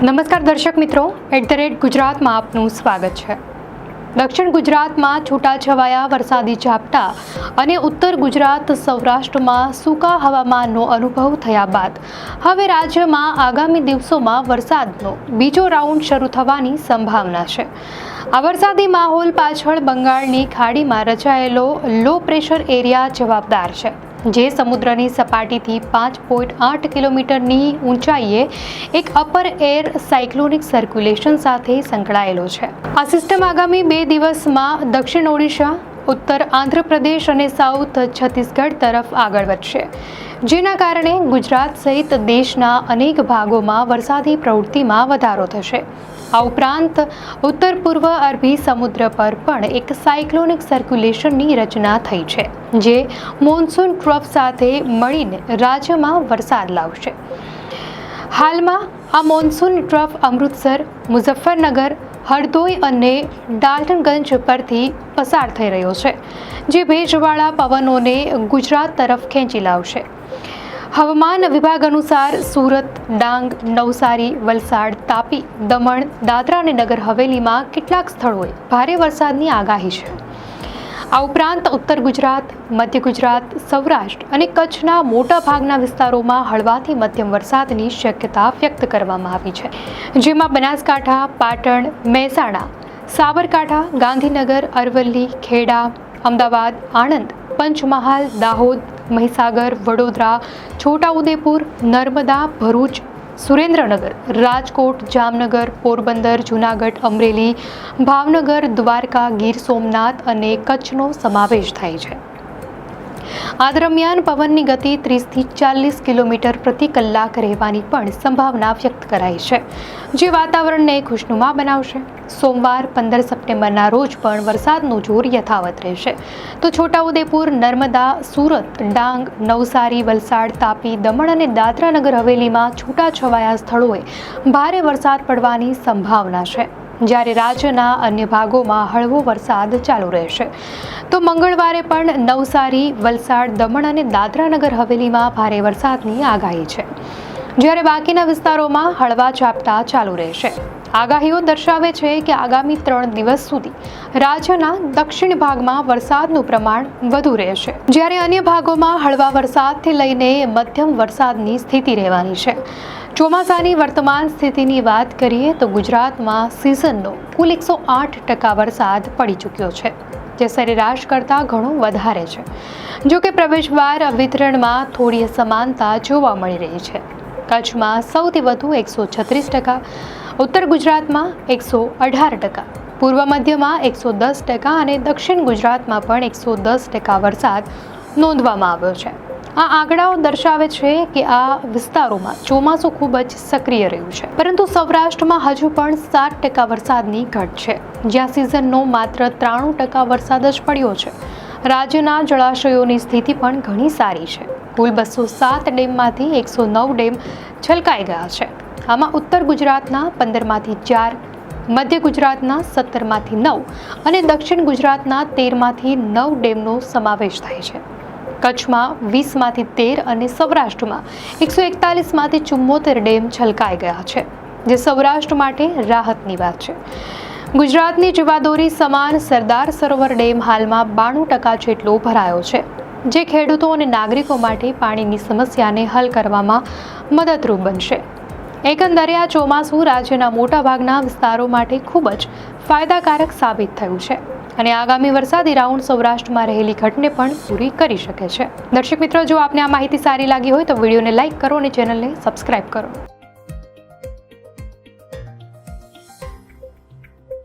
નમસ્કાર દર્શક મિત્રો, @ગુજરાતમાં આપનું સ્વાગત છે। દક્ષિણ ગુજરાતમાં છૂટાછવાયા વરસાદી ઝાપટા અને ઉત્તર ગુજરાત સૌરાષ્ટ્રમાં સૂકા હવામાનનો અનુભવ થયા બાદ હવે રાજ્યમાં આગામી દિવસોમાં વરસાદનો બીજો રાઉન્ડ શરૂ થવાની સંભાવના છે। આ વરસાદી માહોલ પાછળ બંગાળની ખાડીમાં રચાયેલો લો પ્રેશર એરિયા જવાબદાર છે, જે સમુદ્રની સપાટીથી 5.8 કિલોમીટરની ઊંચાઈએ એક અપર એર સાયક્લોનિક સર્ક્યુલેશન સાથે સંકળાયેલો છે। આ સિસ્ટમ આગામી 2 દિવસમાં દક્ષિણ ઓડિશા, ઉત્તર આંધ્રપ્રદેશ અને સાઉથ છત્તીસગઢ તરફ આગળ વધશે, જેના કારણે ગુજરાત સહિત દેશના અનેક ભાગોમાં વરસાદી પ્રવૃત્તિમાં વધારો થશે। આ ઉપરાંત ઉત્તર પૂર્વ અરબી સમુદ્ર પર પણ એક સાયક્લોનિક સર્ક્યુલેશનની રચના થઈ છે, જે મોન્સૂન ટ્રફ સાથે મળીને રાજ્યમાં વરસાદ લાવશે। હાલમાં આ મોન્સૂન ટ્રફ અમૃતસર, મુઝફ્ફરનગર, હરદોઈ અને ડાલ્ટનગંજ પરથી પસાર થઈ રહ્યો છે, જે ભેજવાળા પવનોને ગુજરાત તરફ ખેંચી લાવશે। હવામાન વિભાગ અનુસાર સુરત, ડાંગ, નવસારી, વલસાડ, તાપી, દમણ, દાદરા અને નગર હવેલીમાં કેટલાક સ્થળોએ ભારે વરસાદની આગાહી છે। આ ઉપરાંત ઉત્તર ગુજરાત, મધ્ય ગુજરાત, સૌરાષ્ટ્ર અને કચ્છના મોટા ભાગના વિસ્તારોમાં હળવાથી મધ્યમ વરસાદની શક્યતા વ્યક્ત કરવામાં આવી છે, જેમાં બનાસકાંઠા, પાટણ, મહેસાણા, સાબરકાંઠા, ગાંધીનગર, અરવલ્લી, ખેડા, અમદાવાદ, આણંદ, પંચમહાલ, દાહોદ, મહીસાગર, વડોદરા, છોટાઉદેપુર, નર્મદા, ભરૂચ, સુરેન્દ્રનગર, રાજકોટ, જામનગર, પોરબંદર, જૂનાગઢ, અમરેલી, ભાવનગર, દ્વારકા, ગીર સોમનાથ અને કચ્છનો સમાવેશ થાય છે। આ દરમિયાન પવનની ગતિ 30થી 40 કિલોમીટર પ્રતિ કલાક રહેવાની પણ સંભાવના વ્યક્ત કરાઈ છે, જે વાતાવરણને ખુશનુમા બનાવશે। સોમવાર 15 સપ્ટેમ્બરના રોજ પણ વરસાદનું જોર યથાવત રહેશે, તો છોટાઉદેપુર, નર્મદા, સુરત, ડાંગ, નવસારી, વલસાડ, તાપી, દમણ અને દાદરા નગર હવેલીમાં છૂટાછવાયા સ્થળોએ ભારે વરસાદ પડવાની સંભાવના છે, જ્યારે રાજ્યના અન્ય ભાગોમાં હળવો વરસાદ ચાલુ રહેશે। તો મંગળવારે પણ નવસારી, વલસાડ, દમણ અને દાદરા નગર હવેલીમાં ભારે વરસાદની આગાહી છે, જ્યારે બાકીના વિસ્તારોમાં હળવા ઝાપટા ચાલુ રહેશે। આગાહીઓ દર્શાવે છે કે આગામી 3 દિવસ સુધી રાજ્યના દક્ષિણ ભાગમાં વરસાદનું પ્રમાણ વધુ રહેશે, જ્યારે અન્ય ભાગોમાં હળવા વરસાદથી લઈને મધ્યમ વરસાદની સ્થિતિ રહેવાની છે। ચોમાસાની વર્તમાન સ્થિતિની વાત કરીએ તો ગુજરાતમાં સિઝનનો કુલ 108% વરસાદ પડી ચૂક્યો છે, જે સરેરાશ કરતાં ઘણો વધારે છે। જો કે પ્રવેશદ્વાર વિતરણમાં થોડી અસમાનતા જોવા મળી રહી છે। કચ્છમાં સૌથી વધુ 136%, ઉત્તર ગુજરાતમાં 118%, પૂર્વ મધ્યમાં 110% અને દક્ષિણ ગુજરાતમાં પણ 110% વરસાદ નોંધવામાં આવ્યો છે। આ આંકડાઓ દર્શાવે છે કે આ વિસ્તારોમાં ચોમાસું ખૂબ જ સક્રિય રહ્યું છે, પરંતુ સૌરાષ્ટ્રમાં હજુ પણ 7% વરસાદની ઘટ છે, જ્યાં સિઝનનો માત્ર 93% વરસાદ જ પડ્યો છે। રાજ્યના જળાશયોની સ્થિતિ પણ ઘણી સારી છે। કુલ 207 ડેમમાંથી 109 ડેમ છલકાઈ ગયા છે। આમાં ઉત્તર ગુજરાતના 15માંથી 4, મધ્ય ગુજરાતના 17માંથી 9 અને દક્ષિણ ગુજરાતના 13માંથી 9 ડેમનો સમાવેશ થાય છે। કચ્છમાં 20માંથી 13 અને સૌરાષ્ટ્રમાં 141માંથી 74 ડેમ છલકાઈ ગયા છે, જે સૌરાષ્ટ્ર માટે રાહતની વાત છે। ગુજરાતની જીવાદોરી સમાન સરદાર સરોવર ડેમ હાલમાં 92% જેટલો ભરાયો છે, જે ખેડૂતો અને નાગરિકો માટે પાણીની સમસ્યાને હલ કરવામાં મદદરૂપ બનશે। એકંદરે આ ચોમાસું રાજ્યના મોટાભાગના વિસ્તારો માટે ખૂબ જ ફાયદાકારક સાબિત થયું છે અને આગામી વરસાદી રાઉન્ડ સૌરાષ્ટ્રમાં રહેલી ઘટને પણ પૂરી કરી શકે છે। દર્શક મિત્રો, જો આપને આ માહિતી સારી લાગી હોય તો વિડીયોને લાઇક કરો અને ચેનલને સબસ્ક્રાઇબ કરો।